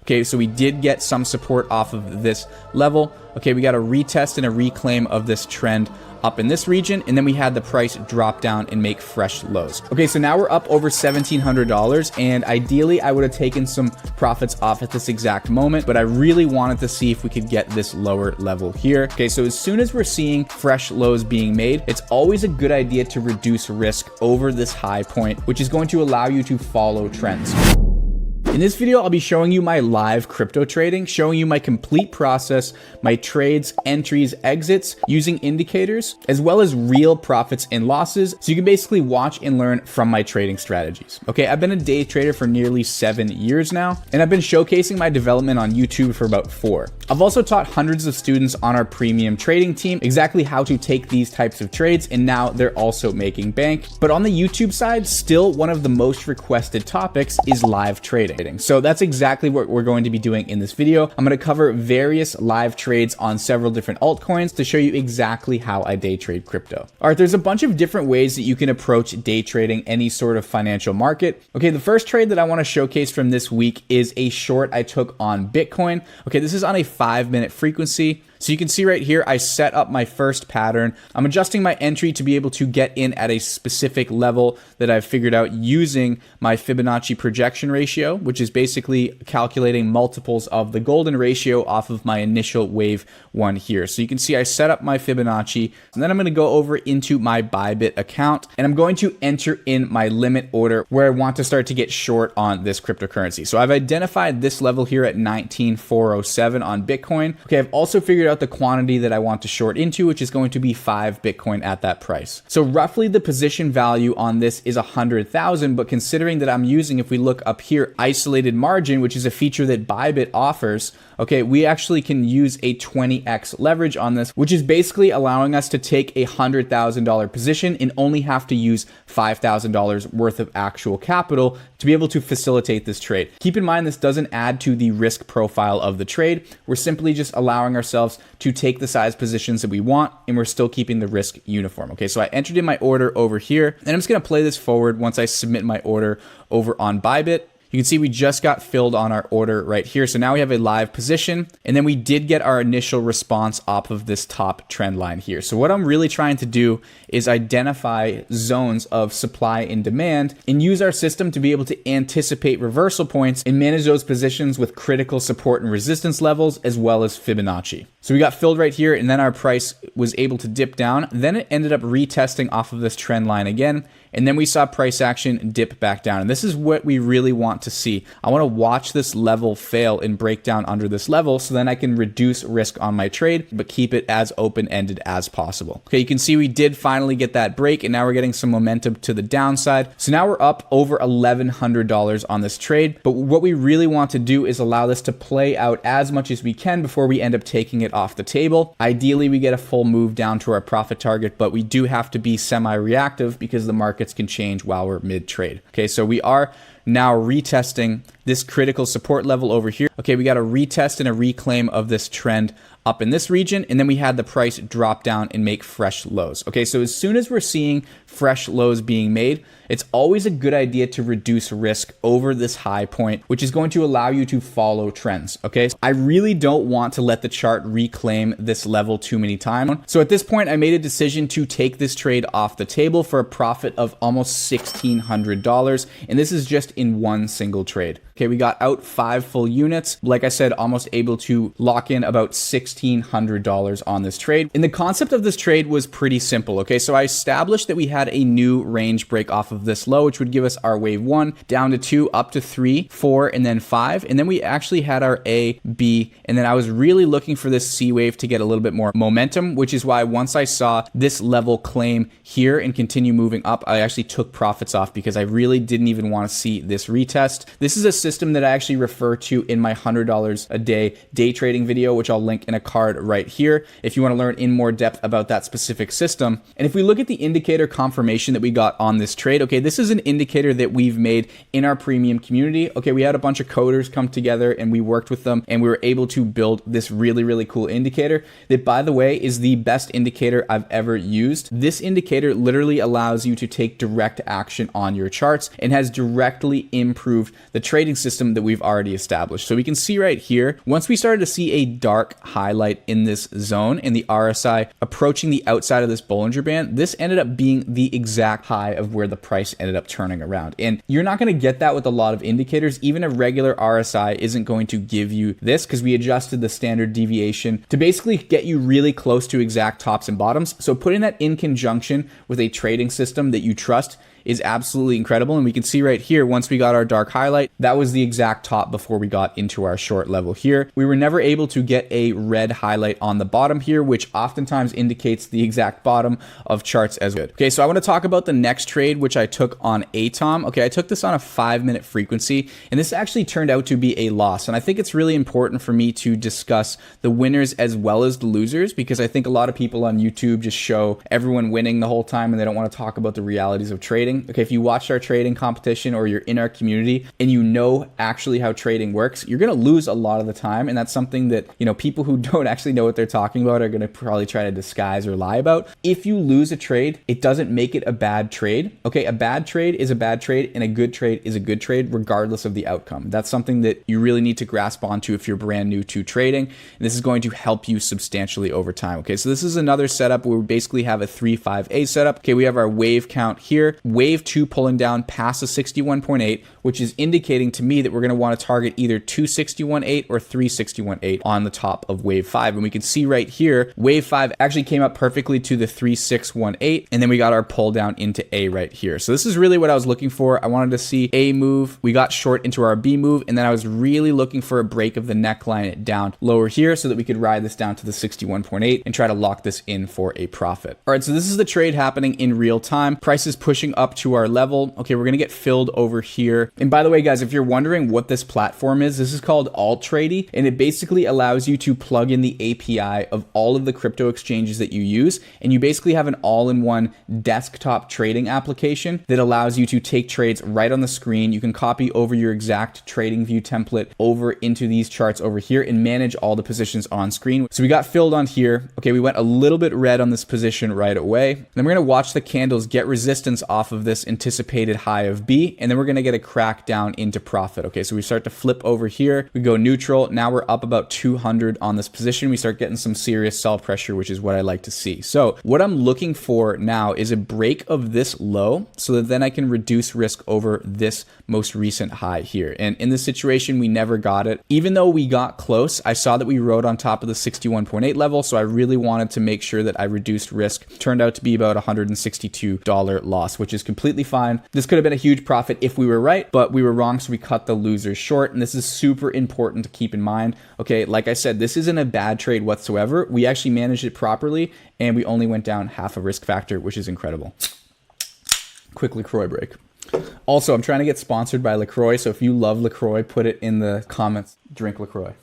Okay, so we did get some support off of this level. Okay, we got a retest and a reclaim of this trend up in this region, and then we had the price drop down and make fresh lows. Okay, so now we're up over $1,700, and ideally I would have taken some profits off at this exact moment, but I really wanted to see if we could get this lower level here. Okay, so as soon as we're seeing fresh lows being made, it's always a good idea to reduce risk over this high point, which is going to allow you to follow trends. In this video, I'll be showing you my live crypto trading, showing you my complete process, my trades, entries, exits, using indicators, as well as real profits and losses. So you can basically watch and learn from my trading strategies. Okay, I've been a day trader for nearly 7 years now, and I've been showcasing my development on YouTube for about 4. I've also taught hundreds of students on our premium trading team exactly how to take these types of trades, and now they're also making bank. But on the YouTube side, still one of the most requested topics is live trading. So that's exactly what we're going to be doing in this video. I'm going to cover various live trades on several different altcoins to show you exactly how I day trade crypto. All right, there's a bunch of different ways that you can approach day trading any sort of financial market. Okay, the first trade that I want to showcase from this week is a short I took on Bitcoin. Okay, this is on a 5-minute frequency. So you can see right here, I set up my first pattern. I'm adjusting my entry to be able to get in at a specific level that I've figured out using my Fibonacci projection ratio, which is basically calculating multiples of the golden ratio off of my initial wave 1 here. So you can see I set up my Fibonacci, and then I'm going to go over into my Bybit account, and I'm going to enter in my limit order where I want to start to get short on this cryptocurrency. So I've identified this level here at 19,407 on Bitcoin. Okay, I've also figured out the quantity that I want to short into, which is going to be 5 Bitcoin at that price. So roughly the position value on this is 100,000, but considering that I'm using, if we look up here, isolated margin, which is a feature that Bybit offers, okay, we actually can use a 20x leverage on this, which is basically allowing us to take a $100,000 position and only have to use $5,000 worth of actual capital to be able to facilitate this trade. Keep in mind, this doesn't add to the risk profile of the trade. We're simply just allowing ourselves to take the size positions that we want, and we're still keeping the risk uniform. Okay, so I entered in my order over here, and I'm just gonna play this forward once I submit my order over on Bybit. You can see we just got filled on our order right here. So now we have a live position, and then we did get our initial response off of this top trend line here. So what I'm really trying to do is identify zones of supply and demand and use our system to be able to anticipate reversal points and manage those positions with critical support and resistance levels, as well as Fibonacci. So we got filled right here, and then our price was able to dip down. Then it ended up retesting off of this trend line again. And then we saw price action dip back down. And this is what we really want to see. I want to watch this level fail and break down under this level, so then I can reduce risk on my trade, but keep it as open-ended as possible. Okay, you can see we did finally get that break, and now we're getting some momentum to the downside. So now we're up over $1,100 on this trade. But what we really want to do is allow this to play out as much as we can before we end up taking it off the table. Ideally, we get a full move down to our profit target, but we do have to be semi-reactive because the markets can change while we're mid-trade. Okay, so we are now retesting this critical support level over here. Okay, we got a retest and a reclaim of this trend up in this region, and then we had the price drop down and make fresh lows. Okay, so as soon as we're seeing fresh lows being made, it's always a good idea to reduce risk over this high point, which is going to allow you to follow trends. Okay, so I really don't want to let the chart reclaim this level too many times. So at this point, I made a decision to take this trade off the table for a profit of almost $1,600, and this is just in one single trade. Okay, we got out 5 full units. Like I said, almost able to lock in about $1,600 on this trade. And the concept of this trade was pretty simple. Okay, so I established that we had a new range break off of this low, which would give us our wave 1 down to 2, up to 3, 4, and then 5. And then we actually had our A, B, and then I was really looking for this C wave to get a little bit more momentum, which is why once I saw this level claim here and continue moving up, I actually took profits off because I really didn't even want to see this retest. This is a system that I actually refer to in my $100 a day trading video, which I'll link in a card right here if you want to learn in more depth about that specific system. And if we look at the indicator confirmation that we got on this trade, okay, this is an indicator that we've made in our premium community. Okay, we had a bunch of coders come together and we worked with them, and we were able to build this really, really cool indicator that, by the way, is the best indicator I've ever used. This indicator literally allows you to take direct action on your charts and has directly improved the trading system that we've already established. So we can see right here, once we started to see a dark highlight in this zone and the RSI approaching the outside of this Bollinger Band, this ended up being the exact high of where the price ended up turning around. And you're not going to get that with a lot of indicators. Even a regular RSI isn't going to give you this, because we adjusted the standard deviation to basically get you really close to exact tops and bottoms. So putting that in conjunction with a trading system that you trust is absolutely incredible. And we can see right here, once we got our dark highlight, that was the exact top before we got into our short level here. We were never able to get a red highlight on the bottom here, which oftentimes indicates the exact bottom of charts as good. Okay, so I want to talk about the next trade, which I took on ATOM. Okay, I took this on a 5-minute frequency, and this actually turned out to be a loss. And I think it's really important for me to discuss the winners as well as the losers, because I think a lot of people on YouTube just show everyone winning the whole time and they don't want to talk about the realities of trading. Okay, if you watched our trading competition or you're in our community and you know actually how trading works, you're going to lose a lot of the time. And that's something that, you know, people who don't actually know what they're talking about are going to probably try to disguise or lie about. If you lose a trade, it doesn't make it a bad trade. Okay, a bad trade is a bad trade and a good trade is a good trade regardless of the outcome. That's something that you really need to grasp onto if you're brand new to trading. And this is going to help you substantially over time. Okay, so this is another setup where we basically have a 3-5A setup. Okay, we have our wave count here. Wave 2 pulling down past the 61.8, which is indicating to me that we're going to want to target either 261.8 or 361.8 on the top of wave 5. And we can see right here, wave 5 actually came up perfectly to the 3618, and then we got our pull down into A right here. So this is really what I was looking for. I wanted to see A move. We got short into our B move, and then I was really looking for a break of the neckline down lower here so that we could ride this down to the 61.8 and try to lock this in for a profit. All right, so this is the trade happening in real time. Price is pushing up to our level. Okay, we're gonna get filled over here. And by the way, guys, if you're wondering what this platform is, this is called AltTradey, and it basically allows you to plug in the API of all of the crypto exchanges that you use, and you basically have an all-in-one desktop trading application that allows you to take trades right on the screen. You can copy over your exact trading view template over into these charts over here and manage all the positions on screen. So we got filled on here. Okay, we went a little bit red on this position right away. Then we're gonna watch the candles get resistance off of this anticipated high of B, and then we're gonna get a crack down into profit. Okay, so we start to flip over here. We go neutral. Now we're up about 200 on this position. We start getting some serious sell pressure, which is what I like to see. So what I'm looking for now is a break of this low so that then I can reduce risk over this most recent high here. And in this situation, we never got it. Even though we got close, I saw that we rode on top of the 61.8 level, so I really wanted to make sure that I reduced risk. Turned out to be about $162 loss, which is completely fine. This could have been a huge profit if we were right, but we were wrong, so we cut the losers short, and this is super important to keep in mind. Okay, like I said, this isn't a bad trade whatsoever. We actually managed it properly, and we only went down half a risk factor, which is incredible. Quick LaCroix break. Also, I'm trying to get sponsored by LaCroix, so if you love LaCroix, put it in the comments. Drink LaCroix.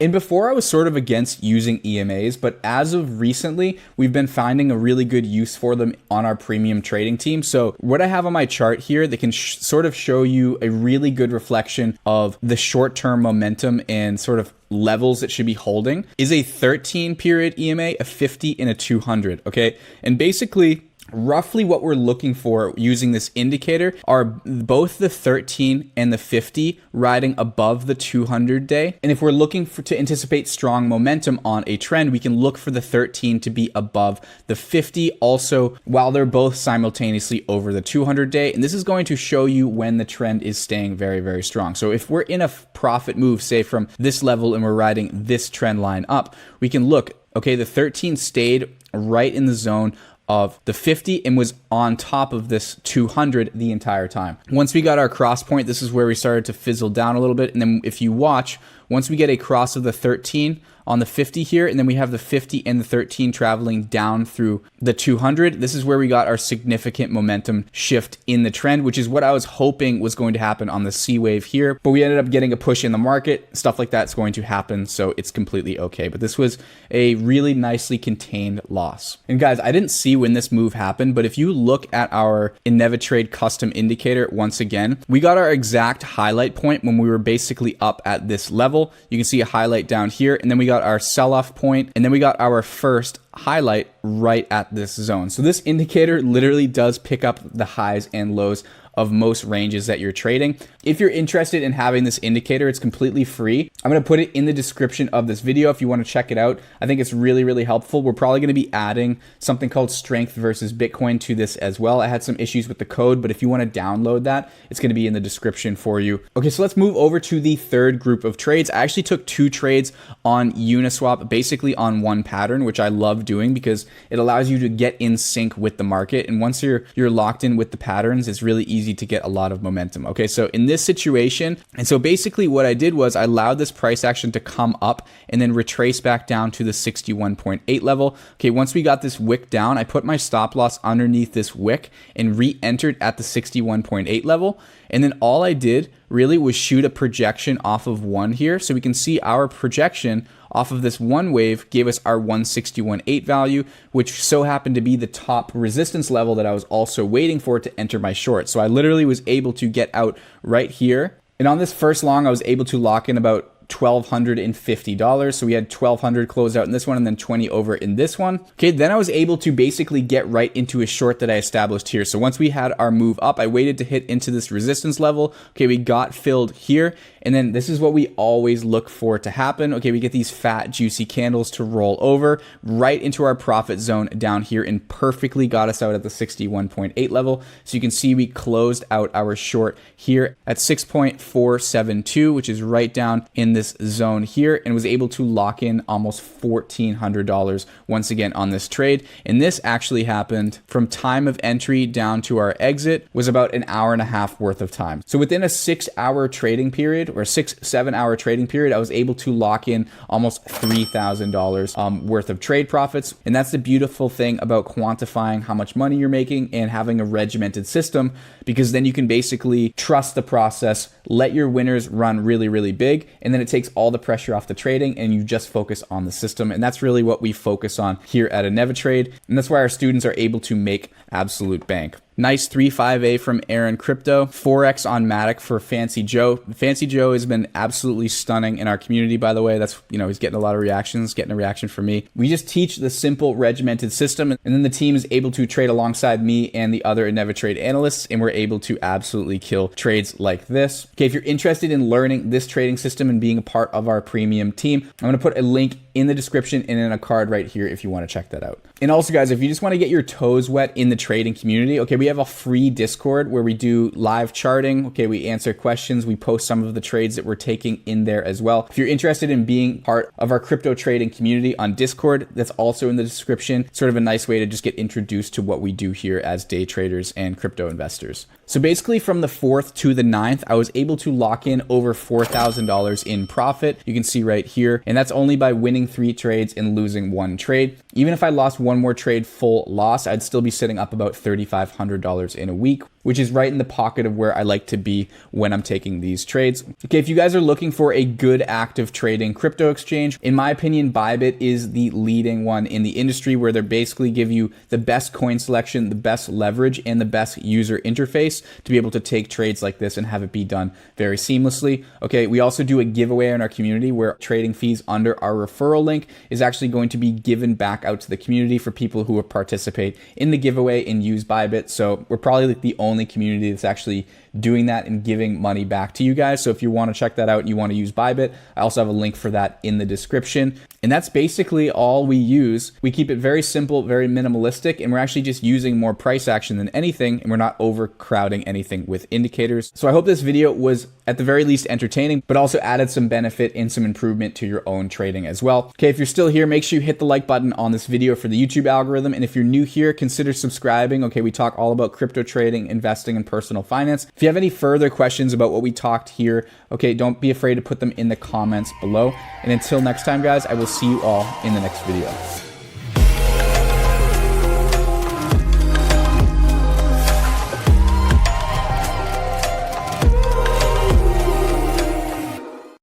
And before I was sort of against using EMAs, but as of recently, we've been finding a really good use for them on our premium trading team. So what I have on my chart here that can sort of show you a really good reflection of the short-term momentum and sort of levels it should be holding is a 13 period EMA, a 50, and a 200. Okay, and basically roughly what we're looking for using this indicator are both the 13 and the 50 riding above the 200 day. And if we're looking to anticipate strong momentum on a trend, we can look for the 13 to be above the 50 also, while they're both simultaneously over the 200 day. And this is going to show you when the trend is staying very, very strong. So if we're in a profit move, say from this level, and we're riding this trend line up, we can look, okay, the 13 stayed right in the zone of the 50 and was on top of this 200 the entire time. Once we got our cross point, this is where we started to fizzle down a little bit. And then if you watch, once we get a cross of the 13 on the 50 here, and then we have the 50 and the 13 traveling down through the 200, this is where we got our significant momentum shift in the trend, which is what I was hoping was going to happen on the C wave here. But we ended up getting a push in the market. Stuff like that's going to happen, so it's completely okay. But this was a really nicely contained loss. And guys, I didn't see when this move happened, but if you look at our InnevaTrade custom indicator once again, we got our exact highlight point when we were basically up at this level. You can see a highlight down here, and then we got our sell-off point, and then we got our first highlight right at this zone. So this indicator literally does pick up the highs and lows of most ranges that you're trading. If you're interested in having this indicator, it's completely free. I'm going to put it in the description of this video if you want to check it out. I think it's really, really helpful. We're probably going to be adding something called strength versus Bitcoin to this as well. I had some issues with the code, but if you want to download that, it's going to be in the description for you. Okay, so let's move over to the third group of trades. I actually took 2 trades on Uniswap, basically on one pattern, which I love doing because it allows you to get in sync with the market. And once you're locked in with the patterns, it's really easy to get a lot of momentum. Okay, so in this situation, and so basically what I did was I allowed this price action to come up and then retrace back down to the 61.8 level. Okay, once we got this wick down, I put my stop loss underneath this wick and re-entered at the 61.8 level. And then all I did really was shoot a projection off of 1 here. So we can see our projection off of this 1 wave gave us our 161.8 value, which so happened to be the top resistance level that I was also waiting for to enter my short. So I literally was able to get out right here. And on this first long, I was able to lock in about $1,250. So we had 1,200 closed out in this one and then 20 over in this one. Okay, then I was able to basically get right into a short that I established here. So once we had our move up, I waited to hit into this resistance level. Okay, we got filled here. And then this is what we always look for to happen. Okay, we get these fat, juicy candles to roll over right into our profit zone down here and perfectly got us out at the 61.8 level. So you can see we closed out our short here at 6.472, which is right down in this zone here, and was able to lock in almost $1,400 once again on this trade. And this actually happened from time of entry down to our exit was about an hour and a half worth of time. So within a 6-hour trading period or 6-7 hour trading period, I was able to lock in almost $3,000 worth of trade profits. And that's the beautiful thing about quantifying how much money you're making and having a regimented system, because then you can basically trust the process, let your winners run really, really big, and then it takes all the pressure off the trading and you just focus on the system. And that's really what we focus on here at Inevitrade. And that's why our students are able to make absolute bank. Nice 3.5A from Aaron Crypto. 4x on Matic for Fancy Joe. Fancy Joe has been absolutely stunning in our community, by the way. That's, he's getting a lot of reactions, getting a reaction from me. We just teach the simple regimented system, and then the team is able to trade alongside me and the other Inevitrade analysts, and we're able to absolutely kill trades like this. Okay, if you're interested in learning this trading system and being a part of our premium team, I'm going to put a link in the description and in a card right here if you want to check that out. And also, guys, if you just want to get your toes wet in the trading community, okay, we have a free Discord where we do live charting. Okay, we answer questions. We post some of the trades that we're taking in there as well. If you're interested in being part of our crypto trading community on Discord, that's also in the description. Sort of a nice way to just get introduced to what we do here as day traders and crypto investors. So basically from the 4th to the 9th, I was able to lock in over $4,000 in profit. You can see right here, and that's only by winning 3 trades and losing 1 trade. Even if I lost 1 more trade full loss, I'd still be sitting up about $3,500 in a week, which is right in the pocket of where I like to be when I'm taking these trades. Okay, if you guys are looking for a good active trading crypto exchange, in my opinion, Bybit is the leading one in the industry, where they basically give you the best coin selection, the best leverage, and the best user interface to be able to take trades like this and have it be done very seamlessly. Okay, we also do a giveaway in our community where trading fees under our referral link is actually going to be given back out to the community for people who will participate in the giveaway and use Bybit. So we're probably like the only community that's actually doing that and giving money back to you guys. So if you want to check that out and you want to use Bybit, I also have a link for that in the description. And that's basically all we use. We keep it very simple, very minimalistic, and we're actually just using more price action than anything, and we're not overcrowding anything with indicators. So I hope this video was at the very least entertaining, but also added some benefit and some improvement to your own trading as well. Okay, if you're still here, make sure you hit the like button on this video for the YouTube algorithm. And if you're new here, consider subscribing. Okay, we talk all about crypto trading, investing, and personal finance. If you have any further questions about what we talked here, okay, don't be afraid to put them in the comments below. And until next time, guys, I will see you all in the next video.